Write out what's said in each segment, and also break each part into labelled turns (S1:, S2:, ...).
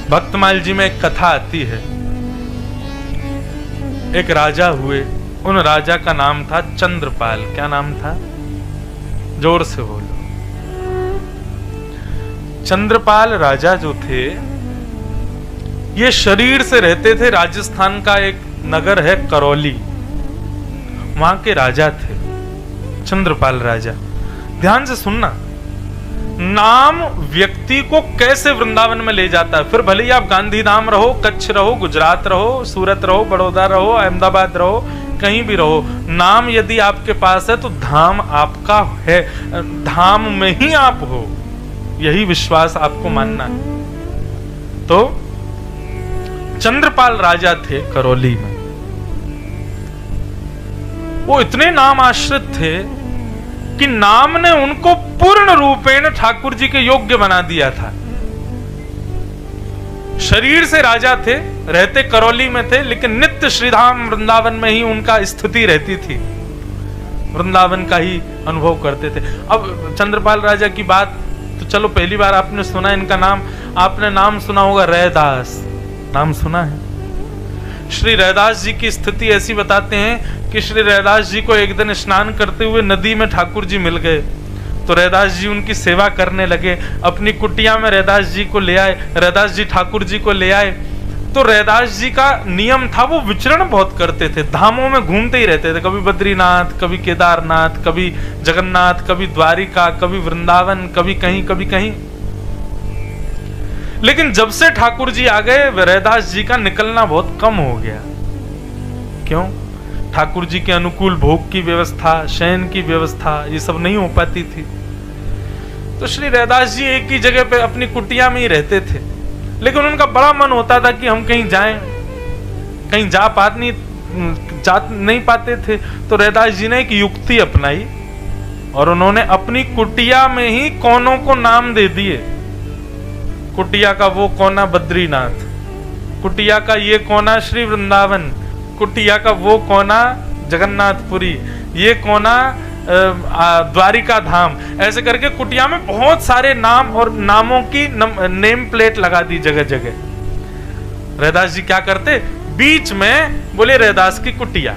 S1: भक्तमाल जी में एक कथा आती है। एक राजा हुए, उन राजा का नाम था चंद्रपाल। क्या नाम था? जोर से बोलो। चंद्रपाल राजा जो थे, ये शरीर से रहते थे। राजस्थान का एक नगर है करौली, वहां के राजा थे चंद्रपाल राजा। ध्यान से सुनना, नाम व्यक्ति को कैसे वृंदावन में ले जाता है। फिर भले ही आप गांधीधाम रहो, कच्छ रहो, गुजरात रहो, सूरत रहो, बड़ौदा रहो, अहमदाबाद रहो, कहीं भी रहो, नाम यदि आपके पास है तो धाम आपका है, धाम में ही आप हो, यही विश्वास आपको मानना है। तो चंद्रपाल राजा थे करौली में। वो इतने नाम आश्रित थे कि नाम ने उनको पूर्ण रूपेण ठाकुर जी के योग्य बना दिया था। शरीर से राजा थे, रहते करौली में थे, लेकिन नित्य श्रीधाम वृंदावन में ही उनका स्थिति रहती थी, वृंदावन का ही अनुभव करते थे। अब चंद्रपाल राजा की बात तो चलो पहली बार आपने सुना इनका नाम, आपने नाम सुना होगा रैदास, नाम सुना है। श्री रैदास जी की स्थिति ऐसी बताते हैं कि श्री रैदास जी को एक दिन स्नान करते हुए नदी में ठाकुर जी मिल गए, तो रैदास जी उनकी सेवा करने लगे। अपनी कुटिया में रैदास जी को ले आए, रैदास जी ठाकुर जी को ले आए। तो रैदास जी का नियम था, वो विचरण बहुत करते थे, धामों में घूमते ही रहते थे, कभी बद्रीनाथ, कभी केदारनाथ, कभी जगन्नाथ, कभी द्वारिका, कभी वृंदावन, कभी कहीं कभी कहीं। लेकिन जब से ठाकुर जी आ गए, रैदास जी का निकलना बहुत कम हो गया। क्यों? ठाकुर जी के अनुकूल भोग की व्यवस्था, शयन की व्यवस्था, ये सब नहीं हो पाती थी। तो श्री रैदास जी एक ही जगह पे अपनी कुटिया में ही रहते थे, लेकिन उनका बड़ा मन होता था कि हम कहीं जाएं, कहीं जा नहीं पाते थे। तो रैदास जी ने एक युक्ति अपनाई और उन्होंने अपनी कुटिया में ही कोनों को नाम दे दिए। कुटिया का वो कोना बद्रीनाथ, कुटिया का ये कोना श्री वृंदावन, कुटिया का वो कोना जगन्नाथपुरी, ये कोना द्वारिका धाम। ऐसे करके कुटिया में बहुत सारे नाम और नामों की नेम प्लेट लगा दी जगह जगह। रैदास जी क्या करते, बीच में बोले रैदास की कुटिया,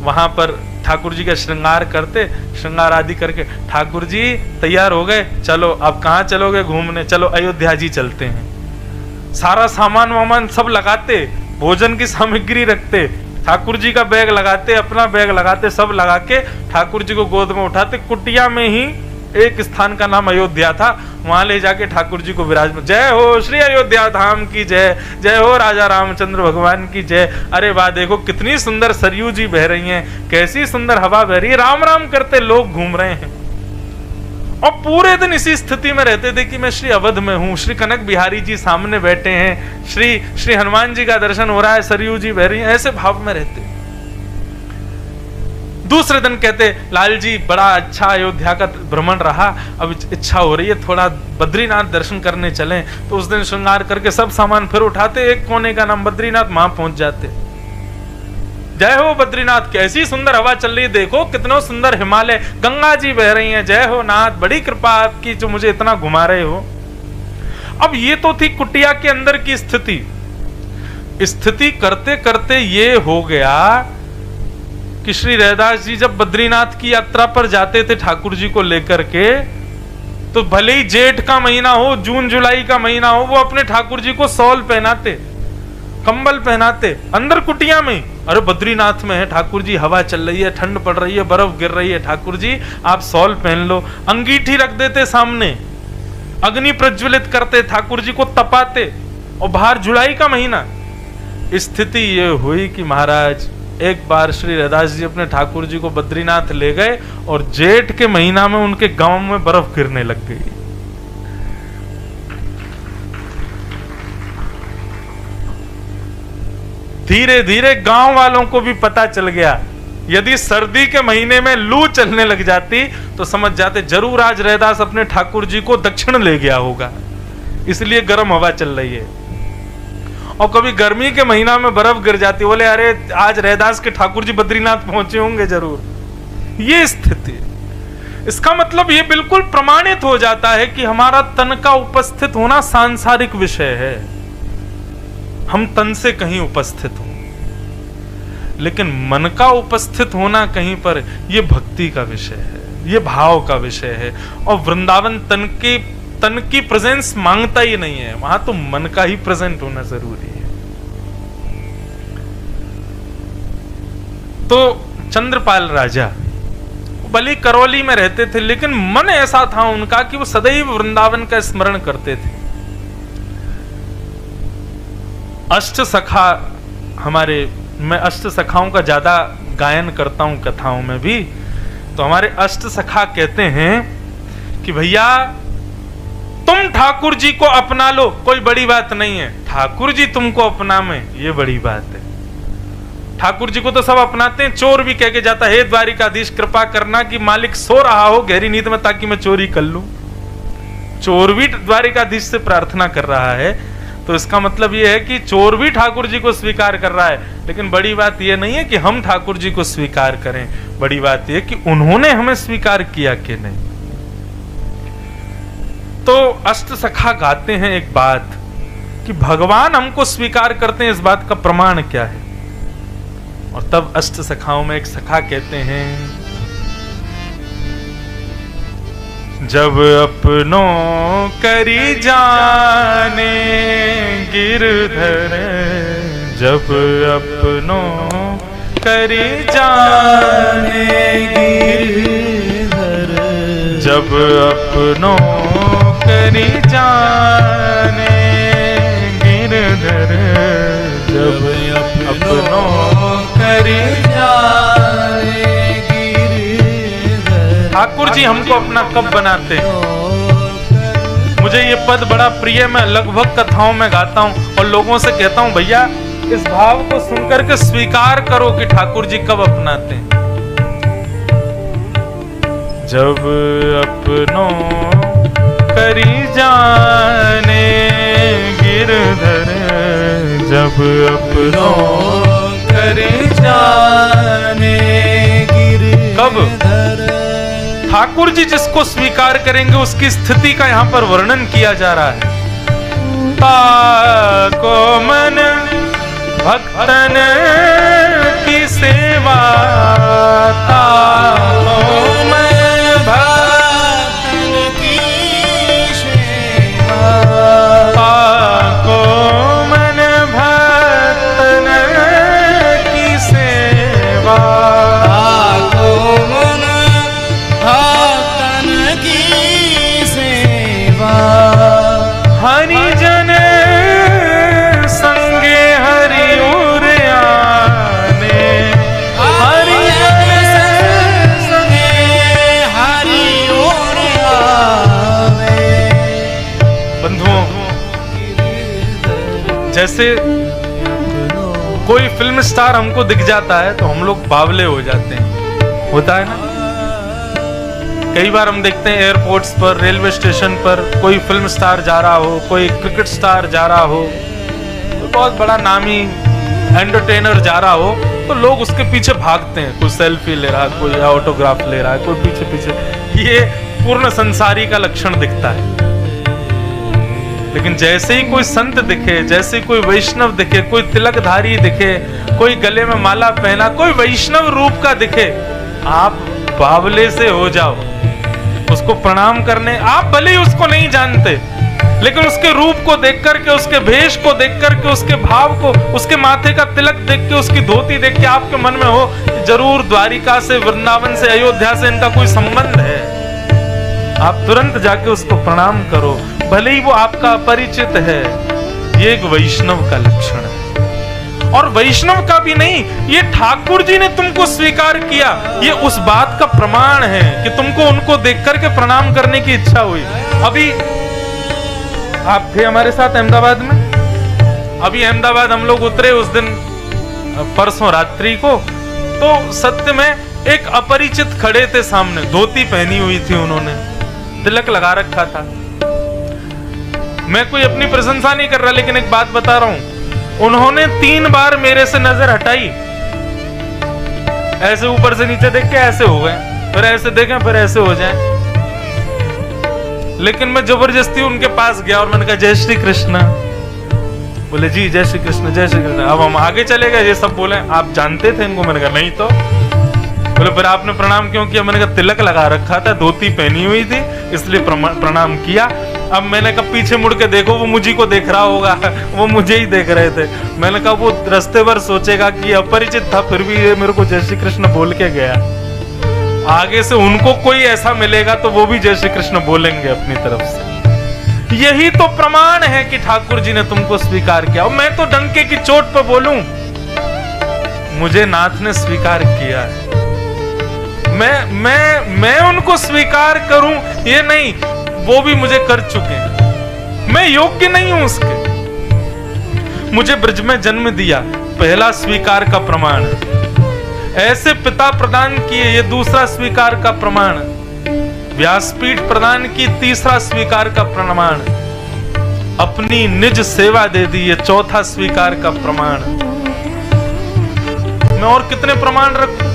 S1: वहां पर ठाकुर जी का श्रृंगार करते, श्रृंगार आदि करके, ठाकुर जी तैयार हो गए, चलो अब कहाँ चलोगे घूमने, चलो अयोध्या जी चलते हैं। सारा सामान वामान सब लगाते, भोजन की सामग्री रखते, ठाकुर जी का बैग लगाते, अपना बैग लगाते, सब लगा के ठाकुर जी को गोद में उठाते। कुटिया में ही एक स्थान का नाम अयोध्या था, वहां ले जाके ठाकुर जी को विराजमान, जय हो श्री अयोध्या धाम की जय, जय हो राजा रामचंद्र भगवान की जय। अरे वाह, देखो कितनी सुंदर सरयू जी बह रही हैं, कैसी सुंदर हवा बह रही है, राम राम करते लोग घूम रहे हैं। और पूरे दिन इसी स्थिति में रहते थे कि मैं श्री अवध में हूं, श्री कनक बिहारी जी सामने बैठे हैं, श्री हनुमान जी का दर्शन हो रहा है, सरयू जी बह रही हैं, ऐसे भाव में रहते। दूसरे दिन कहते, लाल जी बड़ा अच्छा अयोध्या का भ्रमण रहा, अब इच्छा हो रही है थोड़ा बद्रीनाथ दर्शन करने चलें। तो उस दिन श्रृंगार करके सब सामान फिर उठाते, एक कोने का नाम बद्रीनाथ, वहां पहुंच जाते। जय हो बद्रीनाथ, कैसी सुंदर हवा चल रही है, देखो कितना सुंदर हिमालय, गंगा जी बह रही हैं, जय हो नाथ, बड़ी कृपा आपकी जो मुझे इतना घुमा रहे हो। अब ये तो थी कुटिया के अंदर की स्थिति करते करते ये हो गया कि श्री रैदास जी जब बद्रीनाथ की यात्रा पर जाते थे ठाकुर जी को लेकर के, तो भले ही जेठ का महीना हो, जून जुलाई का महीना हो, वो अपने ठाकुर जी को शॉल पहनाते, कंबल पहनाते अंदर कुटिया में। अरे बद्रीनाथ में है ठाकुर जी, हवा चल रही है, ठंड पड़ रही है, बर्फ गिर रही है, ठाकुर जी आप शॉल पहन लो। अंगीठी रख देते सामने, अग्नि प्रज्वलित करते, ठाकुर जी को तपाते, और बाहर जुलाई का महीना। स्थिति ये हुई कि महाराज एक बार श्री रैदास जी अपने ठाकुर जी को बद्रीनाथ ले गए और जेठ के महीना में उनके गांव में बर्फ गिरने लग गई। धीरे धीरे गांव वालों को भी पता चल गया, यदि सर्दी के महीने में लू चलने लग जाती तो समझ जाते जरूर आज रैदास अपने ठाकुर जी को दक्षिण ले गया होगा, इसलिए गर्म हवा चल रही है। और कभी गर्मी के महीना में बर्फ गिर जाती, बोले अरे आज रैदास के ठाकुर जी बद्रीनाथ पहुंचे होंगे जरूर। ये स्थिति इसका मतलब ये बिल्कुल प्रमाणित हो जाता है कि हमारा तन का उपस्थित होना सांसारिक विषय है, हम तन से कहीं उपस्थित हो, लेकिन मन का उपस्थित होना कहीं पर, यह भक्ति का विषय है, ये भाव का विषय है। और वृंदावन तन की प्रेजेंस मांगता ही नहीं है, वहां तो मन का ही प्रेजेंट होना जरूरी है। तो चंद्रपाल राजा भले करौली में रहते थे, लेकिन मन ऐसा था उनका कि वो सदैव वृंदावन का स्मरण करते थे। अष्ट सखा मैं अष्ट सखाओं का ज्यादा गायन करता हूं कथाओं में भी, तो हमारे अष्ट सखा कहते हैं कि भैया तुम ठाकुर जी को अपना लो, कोई बड़ी बात नहीं है, ठाकुर जी तुमको अपना में ये बड़ी बात है। ठाकुर जी को तो सब अपनाते हैं, चोर भी कह के जाता है, हे द्वारिकाधीश कृपा करना कि मालिक सो रहा हो गहरी नींद में ताकि मैं चोरी कर लूं। चोर भी द्वारिकाधीश से प्रार्थना कर रहा है, तो इसका मतलब यह है कि चोर भी ठाकुर जी को स्वीकार कर रहा है। लेकिन बड़ी बात यह नहीं है कि हम ठाकुर जी को स्वीकार करें, बड़ी बात यह कि उन्होंने हमें स्वीकार किया कि नहीं। तो अष्ट सखा गाते हैं एक बात कि भगवान हमको स्वीकार करते हैं, इस बात का प्रमाण क्या है। और तब अष्ट सखाओं में एक सखा कहते हैं, जब अपनों करी जाने गिरधर, जब अपनों करी जाने गिरधर, जब अपनों करी जाने गिरधर, जब अपनों करी जाने गिरधर। ठाकुर जी हमको अपना कब बनाते हैं? मुझे ये पद बड़ा प्रिय, मैं लगभग कथाओं में गाता हूं और लोगों से कहता हूं भैया इस भाव को सुनकर के स्वीकार करो कि ठाकुर जी कब अपनाते हैं। जब अपनों करी जाने गिरधर, जब अपनों करी जाने गिरधर। कब? ठाकुर जी जिसको स्वीकार करेंगे उसकी स्थिति का यहां पर वर्णन किया जा रहा है। ताको मन भक्तन की सेवा, ताको मन भक्तन की सेवा, ताको मन भक्तन की सेवा, ताको मन भक्तन की सेवा। हरि जन संगे हरि उर आने, हरि जन संगे हरि उर आवे। बंधुओं, जैसे कोई फिल्म स्टार हमको दिख जाता है तो हम लोग बावले हो जाते हैं, होता है ना। कई बार हम देखते हैं एयरपोर्ट्स पर, रेलवे स्टेशन पर कोई फिल्म स्टार जा रहा हो, कोई क्रिकेट स्टार जा रहा हो, कोई बहुत बड़ा नामी एंटरटेनर जा रहा हो, तो लोग उसके पीछे भागते हैं। कोई सेल्फी ले रहा है, कोई ऑटोग्राफ ले रहा है, कोई पीछे पीछे। ये पूर्ण संसारी का लक्षण दिखता है। लेकिन जैसे ही कोई संत दिखे, जैसे कोई वैष्णव दिखे, कोई तिलकधारी दिखे, कोई गले में माला पहना, कोई वैष्णव रूप का दिखे, आप बावले से हो जाओ उसको प्रणाम करने। आप भले ही उसको नहीं जानते, लेकिन उसके रूप को देख करके, उसके भेष को देख करके, उसके भाव को, उसके माथे का तिलक देख के, उसकी धोती देख के आपके मन में हो जरूर द्वारिका से, वृंदावन से, अयोध्या से इनका कोई संबंध है। आप तुरंत जाके उसको प्रणाम करो, भले ही वो आपका अपरिचित है। ये एक वैष्णव का लक्षण है। और वैष्णव का भी नहीं, ये ठाकुर जी ने तुमको स्वीकार किया, ये उस बात का प्रमाण है कि तुमको उनको देख करके प्रणाम करने की इच्छा हुई। अभी आप थे हमारे साथ अहमदाबाद में, अभी अहमदाबाद हम लोग उतरे उस दिन परसों रात्रि को, तो सत्य में एक अपरिचित खड़े थे सामने, धोती पहनी हुई थी उन्होंने, तिलक लगा रखा था। मैं कोई अपनी प्रशंसा नहीं कर रहा, लेकिन एक बात बता रहा हूं, उन्होंने 3 बार मेरे से नजर हटाई, ऐसे ऊपर से नीचे देख के ऐसे हो गए। फिर ऐसे देखें, फिर ऐसे हो जाए। लेकिन मैं जबरदस्ती उनके पास गया और मैंने कहा जय श्री कृष्ण। बोले जी जय श्री कृष्ण, जय श्री कृष्ण। अब हम आगे चले गए, ये सब बोले आप जानते थे इनको? मैंने कहा नहीं तो। बोले फिर आपने प्रणाम क्यों किया? मैंने कहा तिलक लगा रखा था, धोती पहनी हुई थी, इसलिए प्रणाम किया। अब मैंने कहा पीछे मुड़ के देखो, वो मुझी को देख रहा होगा, वो मुझे ही देख रहे थे। मैंने कहा वो रास्ते भर सोचेगा कि अपरिचित था, फिर भी ये मेरे को जय श्री कृष्ण बोल के गया। आगे से उनको कोई ऐसा मिलेगा तो वो भी जय श्री कृष्ण बोलेंगे अपनी तरफ से। यही तो प्रमाण है कि ठाकुर जी ने तुमको स्वीकार किया। और मैं तो डंके की चोट पर बोलूं, मुझे नाथ ने स्वीकार किया है। मैं उनको स्वीकार करूं ये नहीं, वो भी मुझे कर चुके हैं। मैं योग्य नहीं हूं उसके। मुझे ब्रज में जन्म दिया, पहला स्वीकार का प्रमाण। ऐसे पिता प्रदान किए, ये दूसरा स्वीकार का प्रमाण। व्यासपीठ प्रदान की, तीसरा स्वीकार का प्रमाण। अपनी निज सेवा दे दी, ये चौथा स्वीकार का प्रमाण। मैं और कितने प्रमाण रखूं?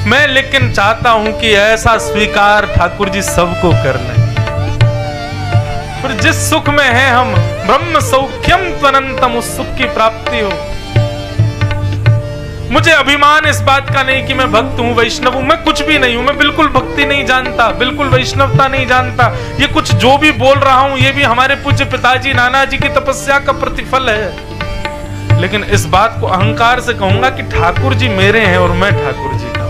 S1: मैं लेकिन चाहता हूं कि ऐसा स्वीकार ठाकुर जी सबको कर लें। पर जिस सुख में है हम, ब्रह्म सौख्यम त्वनंतम, उस सुख की प्राप्ति हो। मुझे अभिमान इस बात का नहीं कि मैं भक्त हूं, वैष्णव हूं। मैं कुछ भी नहीं हूं, मैं बिल्कुल भक्ति नहीं जानता, बिल्कुल वैष्णवता नहीं जानता। ये कुछ जो भी बोल रहा हूं, ये भी हमारे पूज्य पिताजी नाना जी की तपस्या का प्रतिफल है। लेकिन इस बात को अहंकार से कहूंगा कि ठाकुर जी मेरे हैं और मैं ठाकुर जी का।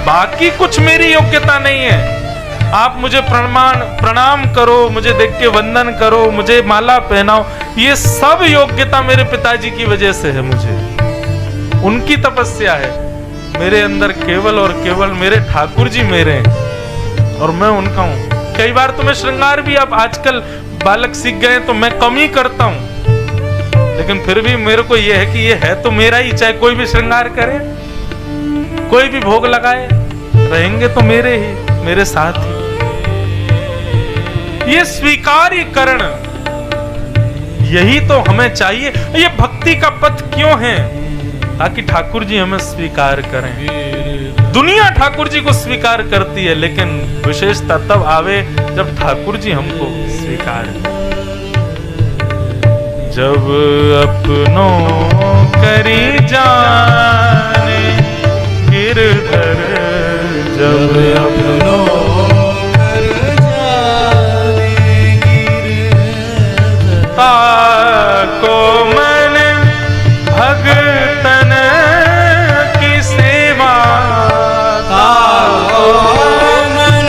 S1: बाकी कुछ मेरी योग्यता नहीं है। आप मुझे प्रणाम करो, मुझे देख के वंदन करो, मुझे माला पहनाओ, ये सब योग्यता मेरे पिताजी की वजह से है। मुझे उनकी तपस्या है। मेरे अंदर केवल और केवल मेरे ठाकुर जी मेरे हैं और मैं उनका हूं। कई बार तो मैं श्रृंगार भी, अब आजकल बालक सीख गए तो मैं कम ही करता हूं, लेकिन फिर भी मेरे को यह है कि ये है तो मेरा ही। चाहे कोई भी श्रृंगार करे, कोई भी भोग लगाए, रहेंगे तो मेरे ही, मेरे साथ ही। ये स्वीकार्यकरण, यही तो हमें चाहिए। ये भक्ति का पथ क्यों है? ताकि ठाकुर जी हमें स्वीकार करें। दुनिया ठाकुर जी को स्वीकार करती है, लेकिन विशेषता तब आवे जब ठाकुर जी हमको स्वीकार करें। जब अपनों करी जाने गिरधर, जब अपनों कर जाने गिरधर, ताको मन भगतन की सेवा, ताको मन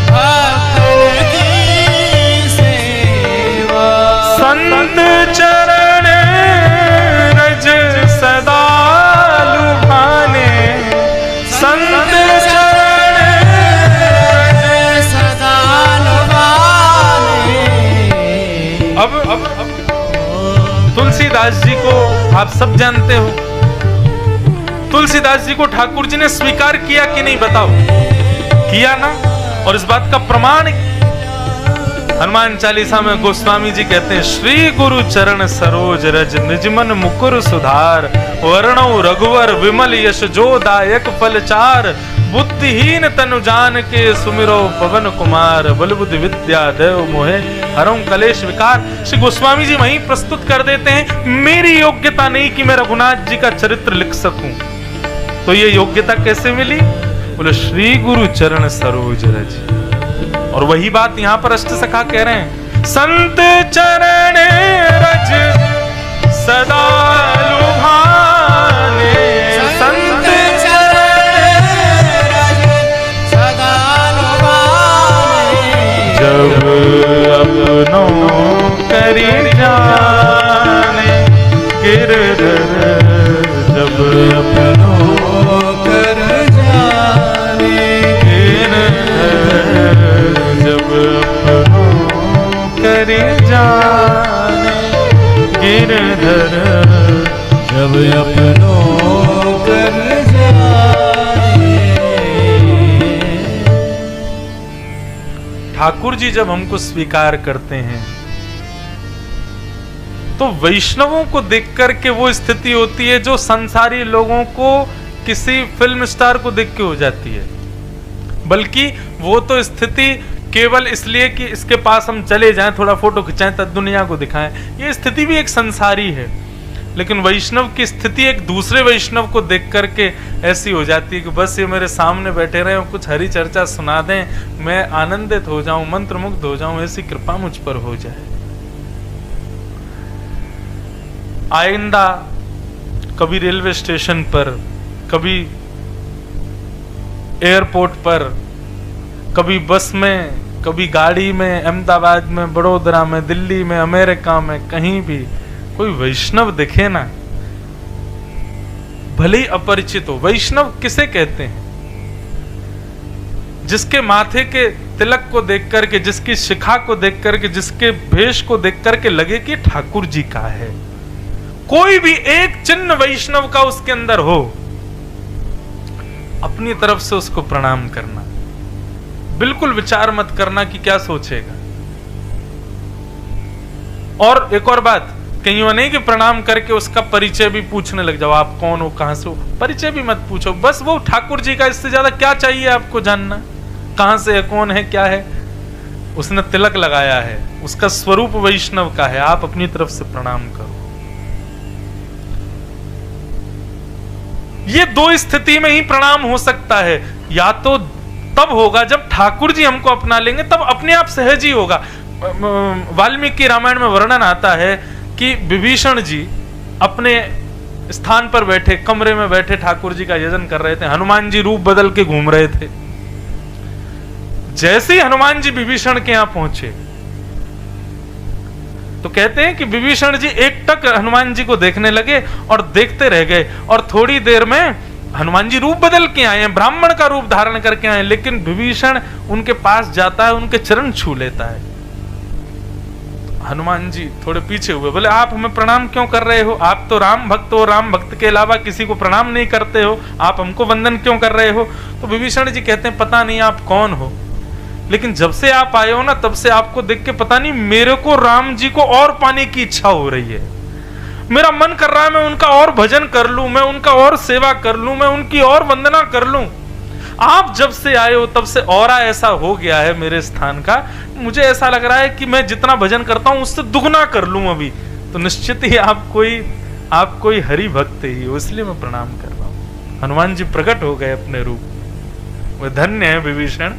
S1: भगतन की सेवा, संत चरण रज सदा लुभाने, संत चरण रज सदा लुभाने। अब तुलसीदास जी को आप सब जानते हो। तुलसीदास जी को ठाकुर जी ने स्वीकार किया कि नहीं, बताओ? किया ना। और इस बात का प्रमाण हनुमान चालीसा में गोस्वामी जी कहते हैं, श्री गुरु चरण सरोज रज निजमन मुकुर सुधार, वर्णो रघुवर विमल यश जो दायक फलचार, बुद्धिहीन तनु जान के सुमिरो पवन कुमार, बल बुद्धि विद्या देव मोहे हरऊं कलेश विकार। श्री गोस्वामी जी वहीं प्रस्तुत कर देते हैं, मेरी योग्यता नहीं कि मैं रघुनाथ जी का चरित्र लिख सकूं। तो ये योग्यता कैसे मिली? बोले श्री गुरु चरण सरोज रज। और वही बात यहां पर अष्ट सखा कह रहे हैं, संत चरण रज सदा लुभाने, संत चरण रज सदा लुभाने, जब अपनों करी जाने गिरधर, जब अपनों कर जाने गिरधर, जब अपनों कर जाने गिरधर, जब अपनों कर जाने। ठाकुर जी जब हमको स्वीकार करते हैं तो वैष्णवों को देख करके वो स्थिति होती है जो संसारी लोगों को किसी फिल्म स्टार को देख के हो जाती है, बल्कि वो तो स्थिति केवल इसलिए कि इसके पास हम चले जाएं, थोड़ा फोटो खिंचाएं, तब दुनिया को दिखाएं, ये स्थिति भी एक संसारी है। लेकिन वैष्णव की स्थिति एक दूसरे वैष्णव को देख करके ऐसी हो जाती है कि बस ये मेरे सामने बैठे रहे, कुछ हरि चर्चा सुना दें, मैं आनंदित हो जाऊं, मंत्रमुग्ध हो जाऊं, ऐसी कृपा मुझ पर हो जाए। आइंदा कभी रेलवे स्टेशन पर, कभी एयरपोर्ट पर, कभी बस में, कभी गाड़ी में, अहमदाबाद में, बड़ोदरा में, दिल्ली में, अमेरिका में, कहीं भी कोई वैष्णव दिखे ना, भले ही अपरिचित हो। वैष्णव किसे कहते हैं? जिसके माथे के तिलक को देख करके, जिसकी शिखा को देख करके, जिसके भेष को देख करके लगे कि ठाकुर जी का है। कोई भी एक चिन्ह वैष्णव का उसके अंदर हो, अपनी तरफ से उसको प्रणाम करना, बिल्कुल विचार मत करना कि क्या सोचेगा। और एक और बात, कहीं वो नहीं कि प्रणाम करके उसका परिचय भी पूछने लग जाओ, आप कौन हो, कहां से हो, परिचय भी मत पूछो, बस वो ठाकुर जी का, इससे ज्यादा क्या चाहिए आपको जानना, कहां से है, कौन है, क्या है। उसने तिलक लगाया है, उसका स्वरूप वैष्णव का है, आप अपनी तरफ से प्रणाम करो। ये दो स्थिति में ही प्रणाम हो सकता है, या तो तब होगा जब ठाकुर जी हमको अपना लेंगे, तब अपने आप सहज ही होगा। वाल्मीकि रामायण में वर्णन आता है कि विभीषण जी अपने स्थान पर बैठे, कमरे में बैठे ठाकुर जी का यजन कर रहे थे, हनुमान जी रूप बदल के घूम रहे थे। जैसे ही हनुमान जी विभीषण के यहां पहुंचे तो कहते हैं कि विभीषण जी एकटक हनुमान जी को देखने लगे और देखते रह गए, और थोड़ी देर में हनुमान जी रूप बदल के आए हैं, ब्राह्मण का रूप धारण करके आए, लेकिन विभीषण उनके पास जाता है, उनके चरण छू लेता है। हनुमान जी थोड़े पीछे हुए, बोले आप हमें प्रणाम क्यों कर रहे हो, आप तो राम भक्त हो, राम भक्त के अलावा किसी को प्रणाम नहीं करते हो, आप हमको वंदन क्यों कर रहे हो। तो विभीषण जी कहते हैं पता नहीं आप कौन हो, लेकिन जब से आप आए हो ना, तब से आपको देख के पता नहीं मेरे को राम जी को और पाने की इच्छा हो रही है। मेरा मन कर रहा है मैं उनका और भजन कर लूं, मैं उनका और सेवा कर लूं, मैं उनकी और वंदना कर लूं। आप जब से आए हो तब से औरा ऐसा हो गया है मेरे स्थान का, मुझे ऐसा लग रहा है कि मैं जितना भजन करता हूं उससे दुगना कर लूं अभी। तो निश्चित ही आप कोई हरि भक्त ही हो, इसलिए मैं प्रणाम कर रहा हूं। हनुमान जी प्रकट हो गए अपने रूप, वह धन्य है विभीषण।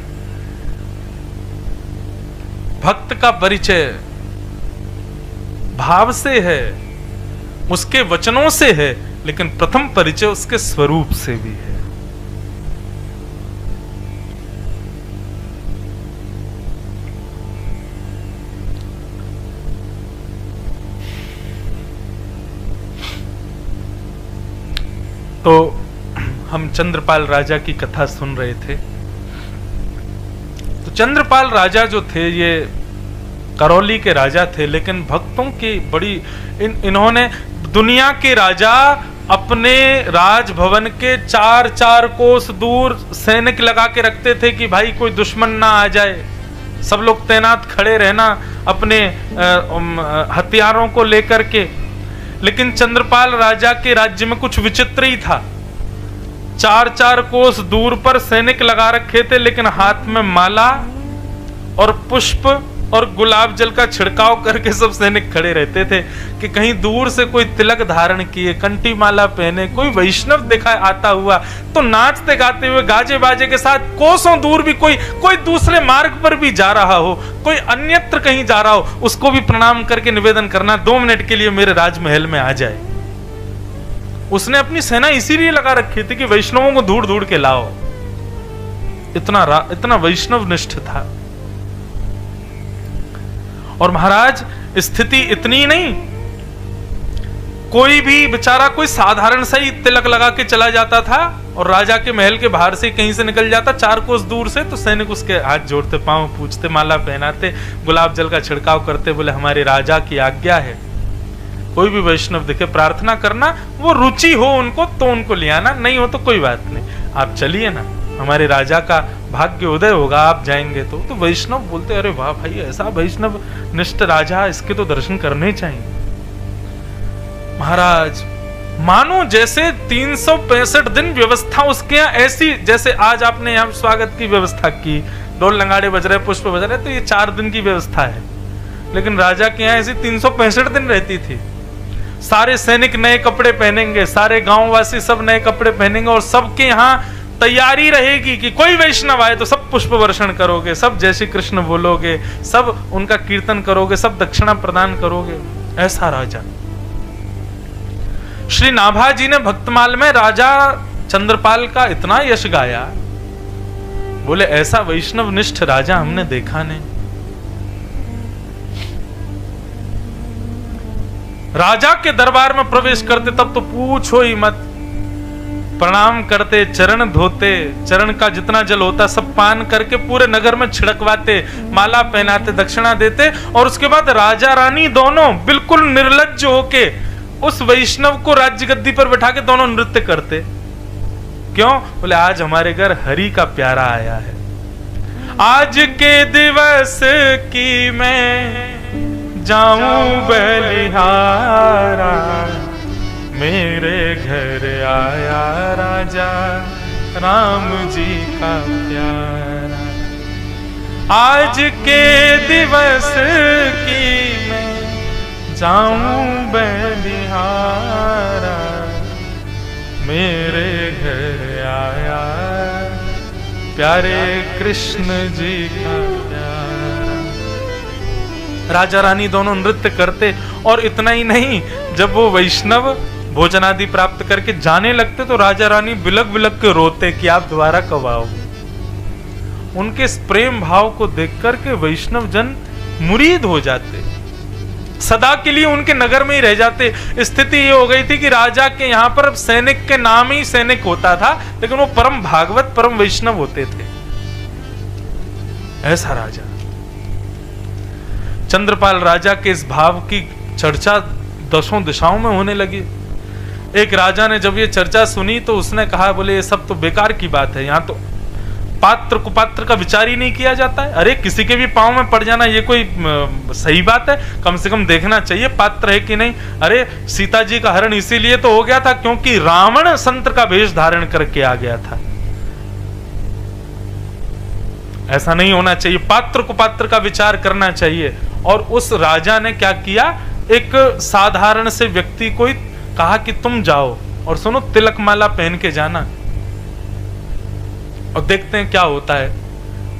S1: भक्त का परिचय भाव से है, उसके वचनों से है, लेकिन प्रथम परिचय उसके स्वरूप से भी है। तो हम चंद्रपाल राजा की कथा सुन रहे थे। तो चंद्रपाल राजा जो थे ये करौली के राजा थे, लेकिन भक्तों की बड़ी इन्होंने दुनिया के राजा अपने राजभवन के 4-4 कोस दूर सैनिक लगा के रखते थे कि भाई कोई दुश्मन ना आ जाए, सब लोग तैनात खड़े रहना अपने हथियारों को लेकर के। लेकिन चंद्रपाल राजा के राज्य में कुछ विचित्र ही था, 4-4 कोस दूर पर सैनिक लगा रखे थे, लेकिन हाथ में माला और पुष्प और गुलाब जल का छिड़काव करके सब सैनिक खड़े रहते थे कि कहीं दूर से कोई तिलक धारण किए, कंठी माला पहने कोई वैष्णव दिखा आता हुआ तो नाचते गाते हुए गाजे बाजे के साथ कोसों दूर भी कोई दूसरे मार्ग पर भी जा रहा हो, कोई अन्यत्र कहीं जा रहा हो, उसको भी प्रणाम करके निवेदन करना 2 मिनट के लिए मेरे राजमहल में आ जाए। उसने अपनी सेना इसीलिए लगा रखी थी कि वैष्णवों को ढूंढ ढूंढ के लाओ। इतना वैष्णव निष्ठ था। और महाराज स्थिति इतनी नहीं, कोई भी बेचारा कोई साधारण सा ही तिलक लगा के चला जाता था और राजा के महल के बाहर से कहीं से निकल जाता 4 कोस दूर से, तो सैनिक उसके हाथ जोड़ते, पांव पूछते, माला पहनाते, गुलाब जल का छिड़काव करते, बोले हमारे राजा की आज्ञा है। कोई भी वैष्णव दिखे प्रार्थना करना, वो रुचि हो उनको तो उनको ले आना, नहीं हो तो कोई बात नहीं, आप चलिए ना, हमारे राजा का भाग्य उदय होगा, आप जाएंगे तो वैष्णव बोलते अरे वाह भाई, ऐसा वैष्णव निष्ठ राजा, इसके तो दर्शन करने चाहिए। महाराज मानो जैसे 365 दिन व्यवस्था उसके यहाँ ऐसी, जैसे आज आपने यहाँ स्वागत की व्यवस्था की, ढोल नगाड़े बज रहे, पुष्प बज रहे, तो ये 4 दिन की व्यवस्था है, लेकिन राजा के यहाँ ऐसी 365 दिन रहती थी। सारे सैनिक नए कपड़े पहनेंगे, सारे गांववासी सब नए कपड़े पहनेंगे, और सबके यहाँ तैयारी रहेगी कि कोई वैष्णव आए तो सब पुष्प वर्षण करोगे, सब जय श्री कृष्ण बोलोगे, सब उनका कीर्तन करोगे, सब दक्षिणा प्रदान करोगे। ऐसा राजा। श्री नाभाजी ने भक्तमाल में राजा चंद्रपाल का इतना यश गाया, बोले ऐसा वैष्णव निष्ठ राजा हमने देखा नहीं। राजा के दरबार में प्रवेश करते तब तो पूछो ही मत, प्रणाम करते, चरण धोते, चरण का जितना जल होता सब पान करके पूरे नगर में छिड़कवाते, माला पहनाते, दक्षिणा देते, और उसके बाद राजा रानी दोनों बिल्कुल निर्लज्ज होके उस वैष्णव को राज्य गद्दी पर बैठा के दोनों नृत्य करते। क्यों? बोले आज हमारे घर हरि का प्यारा आया है, आज के दिवस की मैं जाऊं बलिहारा, मेरे घर आया राजा राम जी का प्यारा। आज के दिवस की मैं जाऊं बलिहारा, मेरे घर आया प्यारे कृष्ण जी का प्यारा। राजा रानी दोनों नृत्य करते, और इतना ही नहीं, जब वो वैष्णव भोजन आदि प्राप्त करके जाने लगते तो राजा रानी बिलक बिलक के रोते कि आप दोबारा कब आओगे। उनके इस प्रेम भाव को देख करके वैष्णव जन मुरीद हो जाते, सदा के लिए उनके नगर में ही रह जाते। स्थिति ये हो गई थी कि राजा के यहाँ पर सैनिक के नाम ही सैनिक होता था, लेकिन वो परम भागवत परम वैष्णव होते थे। ऐसा राजा। चंद्रपाल राजा के इस भाव की चर्चा दसों दिशाओं में होने लगी। एक राजा ने जब ये चर्चा सुनी तो उसने कहा, बोले ये सब तो बेकार की बात है, यहाँ तो पात्र कुपात्र का विचार ही नहीं किया जाता है। अरे किसी के भी पांव में पड़ जाना ये कोई सही बात है? कम से कम देखना चाहिए पात्र है कि नहीं। अरे सीता जी का हरण इसीलिए तो हो गया था क्योंकि रावण संत का वेश धारण करके आ गया था। ऐसा नहीं होना चाहिए, पात्र कुपात्र का विचार करना चाहिए। और उस राजा ने क्या किया, एक साधारण से व्यक्ति को कहा कि तुम जाओ और सुनो तिलक माला पहन के जाना, और देखते हैं क्या होता है।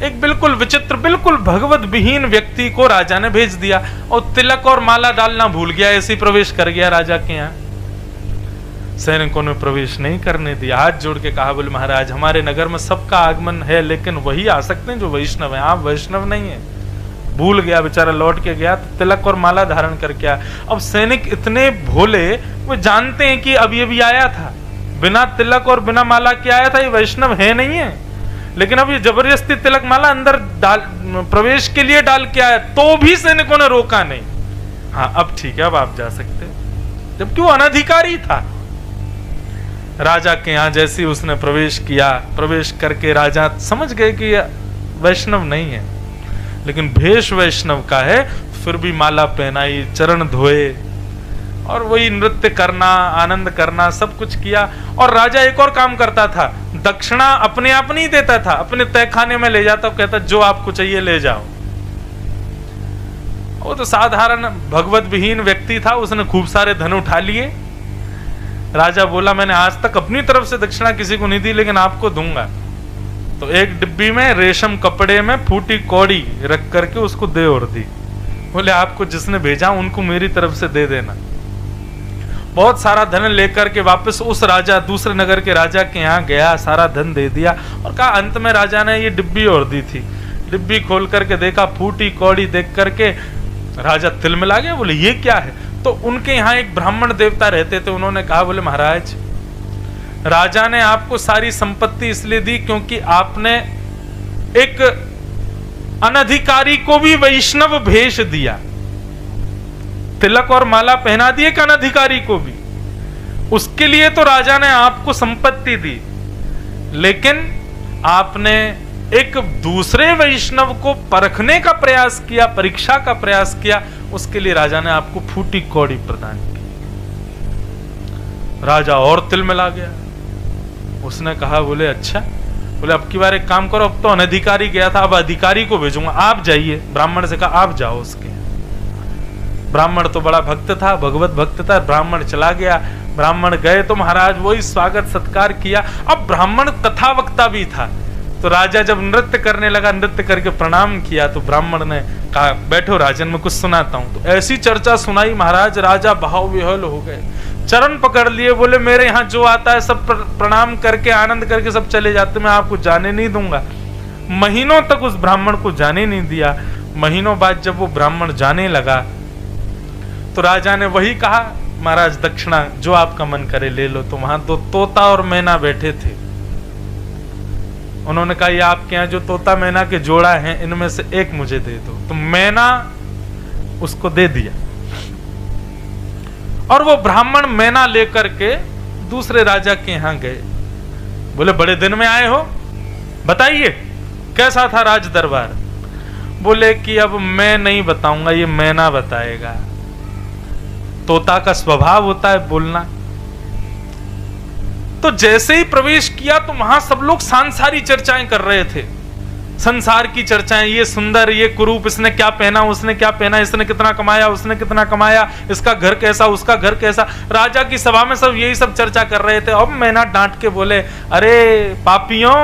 S1: एक बिल्कुल विचित्र, बिल्कुल भगवत विहीन व्यक्ति को राजा ने भेज दिया, और तिलक और माला डालना भूल गया, ऐसे प्रवेश कर गया राजा के यहाँ। सैनिकों ने प्रवेश नहीं करने दिया, हाथ जोड़ के कहा, बोले महाराज हमारे नगर में सबका आगमन है, लेकिन वही आ सकते हैं जो वैष्णव है, आप वैष्णव नहीं है। भूल गया बेचारा, लौट के गया तो तिलक और माला धारण करके आया। अब सैनिक इतने भोले, वो जानते हैं कि अब ये भी आया था, बिना तिलक और बिना माला के आया था, ये वैष्णव है नहीं है, लेकिन अब ये जबरदस्ती तिलक माला अंदर डाल प्रवेश के लिए डाल के आया, तो भी सैनिकों ने रोका नहीं। हाँ अब ठीक है, अब आप जा सकते, जबकि वो अनधिकारी था। राजा के यहाँ जैसे उसने प्रवेश किया, प्रवेश करके राजा समझ गए कि वैष्णव नहीं है, लेकिन भेष वैष्णव का है, फिर भी माला पहनाई, चरण धोए, और वही नृत्य करना, आनंद करना, सब कुछ किया। और राजा एक और काम करता था, दक्षिणा अपने आप नहीं देता था, अपने तहखाने में ले जाता, कहता जो आपको चाहिए ले जाओ। वो तो साधारण भगवत विहीन व्यक्ति था, उसने खूब सारे धन उठा लिए। राजा बोला मैंने आज तक अपनी तरफ से दक्षिणा किसी को नहीं दी, लेकिन आपको दूंगा। तो एक डिब्बी में रेशम कपड़े में फूटी कौड़ी रख करके उसको दे और दी। बोले आपको जिसने भेजा उनको मेरी तरफ से दे देना। बहुत सारा धन लेकर के वापस उस राजा, दूसरे नगर के राजा के यहाँ गया, सारा धन दे दिया, और कहा अंत में राजा ने ये डिब्बी और दी थी। डिब्बी खोल करके देखा, फूटी कौड़ी देख करके राजा तिलमिला गया, बोले ये क्या है। तो उनके यहाँ एक ब्राह्मण देवता रहते थे, उन्होंने कहा, बोले महाराज राजा ने आपको सारी संपत्ति इसलिए दी क्योंकि आपने एक अनधिकारी को भी वैष्णव भेष दिया, तिलक और माला पहना दी एक अनधिकारी को भी, उसके लिए तो राजा ने आपको संपत्ति दी, लेकिन आपने एक दूसरे वैष्णव को परखने का प्रयास किया, परीक्षा का प्रयास किया, उसके लिए राजा ने आपको फूटी कौड़ी प्रदान की। राजा और तिलमिला गया। उसने कहा, बोले अच्छा, बोले अब की बार एक काम करो, अब तो अनधिकारी गया था, अब अधिकारी को भेजूंगा, आप जाइए। ब्राह्मण से कहा आप जाओ उसके। ब्राह्मण तो बड़ा भक्त था, भगवत भक्त था। ब्राह्मण चला गया। ब्राह्मण गए तो महाराज वही स्वागत सत्कार किया। अब ब्राह्मण कथावक्ता भी था, तो राजा जब नृत्य करने लगा, नृत्य करके प्रणाम किया, तो ब्राह्मण ने कहा बैठो राजन, मैं कुछ सुनाता हूं। तो ऐसी चर्चा सुनाई महाराज, राजा भाव विह्वल हो गए, चरण पकड़ लिए, बोले मेरे यहाँ जो आता है सब प्रणाम करके आनंद करके सब चले जाते, मैं आपको जाने नहीं दूंगा। महीनों तक उस ब्राह्मण को जाने नहीं दिया। महीनों बाद जब वो ब्राह्मण जाने लगा तो राजा ने वही कहा, महाराज दक्षिणा जो आपका मन करे ले लो। तो वहां दो तोता और मैना बैठे थे। उन्होंने कहा ये आपके यहाँ जो तोता मैना के जोड़ा है, इनमें से एक मुझे दे दो। तो मैना उसको दे दिया और वो ब्राह्मण मैना लेकर के दूसरे राजा के यहां गए। बोले बड़े दिन में आए हो, बताइए कैसा था राज दरबार। बोले कि अब मैं नहीं बताऊंगा, ये मैना बताएगा। तोता का स्वभाव होता है बोलना। तो जैसे ही प्रवेश किया तो वहां सब लोग सांसारी चर्चाएं कर रहे थे, संसार की चर्चाएं, ये सुंदर, ये कुरूप, इसने क्या पहना, उसने क्या पहना, इसने कितना कमाया, उसने कितना कमाया, इसका घर कैसा, उसका घर कैसा। राजा की सभा में सब यही सब चर्चा कर रहे थे। अब मैना डांट के बोले, अरे पापियों,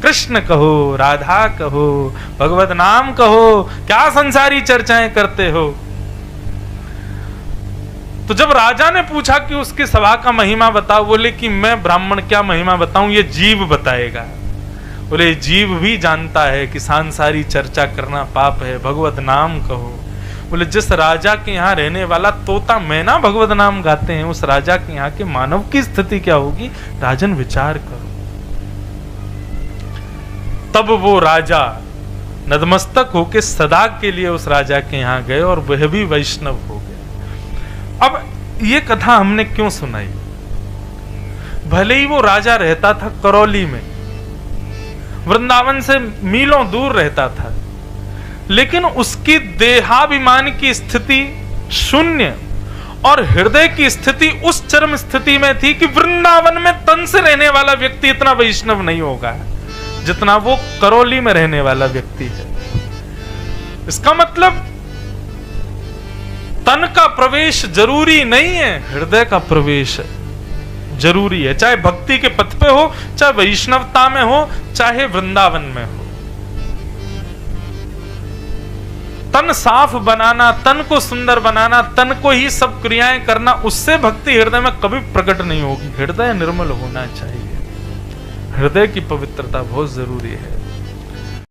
S1: कृष्ण कहो, राधा कहो, भगवत नाम कहो, क्या संसारी चर्चाएं करते हो। तो जब राजा ने पूछा कि उसकी सभा का महिमा बताओ, बोले कि मैं ब्राह्मण क्या महिमा बताऊं, ये जीव बताएगा। बोले जीव भी जानता है कि सांसारी चर्चा करना पाप है, भगवत नाम कहो। बोले जिस राजा के यहाँ रहने वाला तोता मैना भगवत नाम गाते हैं, उस राजा के यहाँ के मानव की स्थिति क्या होगी, राजन विचार करो। तब वो राजा नतमस्तक होके सदा के लिए उस राजा के यहाँ गए और वह भी वैष्णव हो गए। अब ये कथा हमने क्यों सुनाई? भले ही वो राजा रहता था करौली में, वृंदावन से मीलों दूर रहता था, लेकिन उसकी देहाभिमान की स्थिति शून्य और हृदय की स्थिति उस चरम स्थिति में थी कि वृंदावन में तन से रहने वाला व्यक्ति इतना वैष्णव नहीं होगा जितना वो करौली में रहने वाला व्यक्ति है। इसका मतलब तन का प्रवेश जरूरी नहीं है, हृदय का प्रवेश जरूरी है। चाहे भक्ति के पथ पे हो, चाहे वैष्णवता में हो, चाहे वृंदावन में हो। तन साफ बनाना, तन को सुंदर बनाना, तन को ही सब क्रियाएं करना, उससे भक्ति हृदय में कभी प्रकट नहीं होगी। हृदय निर्मल होना चाहिए, हृदय की पवित्रता बहुत जरूरी है।